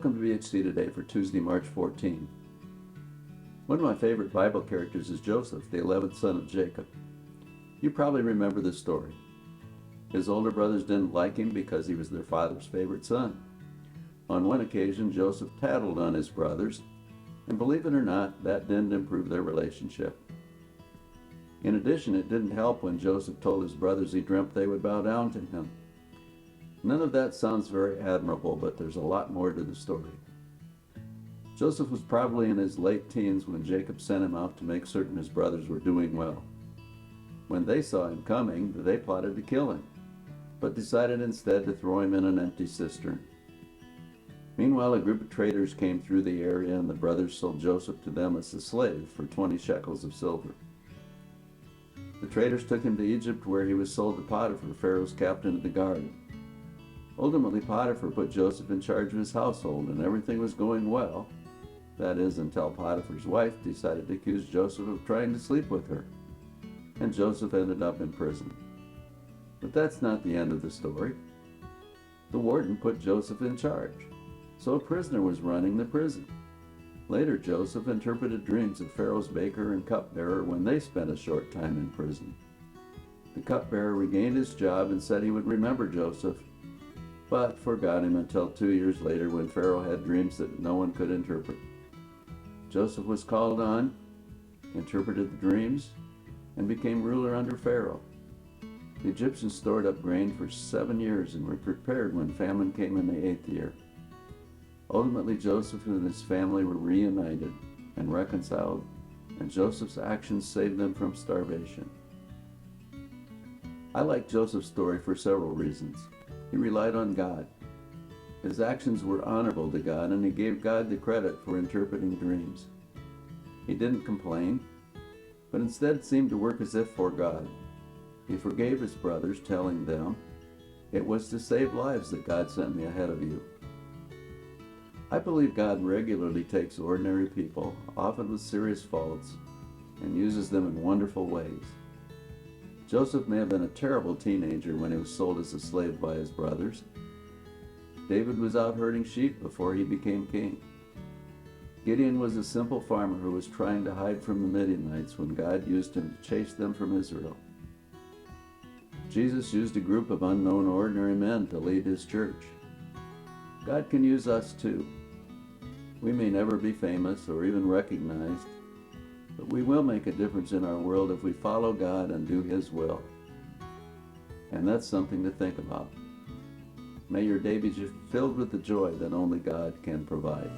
Welcome to BHC today for Tuesday, March 14. One of my favorite Bible characters is Joseph, the 11th son of Jacob. You probably remember this story. His older brothers didn't like him because he was their father's favorite son. On one occasion, Joseph tattled on his brothers, and believe it or not, that didn't improve their relationship. In addition, it didn't help when Joseph told his brothers he dreamt they would bow down to him. None of that sounds very admirable, but there's a lot more to the story. Joseph was probably in his late teens when Jacob sent him out to make certain his brothers were doing well. When they saw him coming, they plotted to kill him, but decided instead to throw him in an empty cistern. Meanwhile, a group of traders came through the area, and the brothers sold Joseph to them as a slave for 20 shekels of silver. The traders took him to Egypt, where he was sold to Potiphar, Pharaoh's captain of the guard. Ultimately, Potiphar put Joseph in charge of his household, and everything was going well. That is, until Potiphar's wife decided to accuse Joseph of trying to sleep with her, and Joseph ended up in prison. But that's not the end of the story. The warden put Joseph in charge, so a prisoner was running the prison. Later, Joseph interpreted dreams of Pharaoh's baker and cupbearer when they spent a short time in prison. The cupbearer regained his job and said he would remember Joseph, but forgot him until 2 years later when Pharaoh had dreams that no one could interpret. Joseph was called on, interpreted the dreams, and became ruler under Pharaoh. The Egyptians stored up grain for 7 years and were prepared when famine came in the 8th year. Ultimately, Joseph and his family were reunited and reconciled, and Joseph's actions saved them from starvation. I like Joseph's story for several reasons. He relied on God. His actions were honorable to God, and he gave God the credit for interpreting dreams. He didn't complain, but instead seemed to work as if for God. He forgave his brothers, telling them, "It was to save lives that God sent me ahead of you." I believe God regularly takes ordinary people, often with serious faults, and uses them in wonderful ways. Joseph may have been a terrible teenager when he was sold as a slave by his brothers. David was out herding sheep before he became king. Gideon was a simple farmer who was trying to hide from the Midianites when God used him to chase them from Israel. Jesus used a group of unknown ordinary men to lead his church. God can use us too. We may never be famous or even recognized, but we will make a difference in our world if we follow God and do His will. And that's something to think about. May your day be filled with the joy that only God can provide.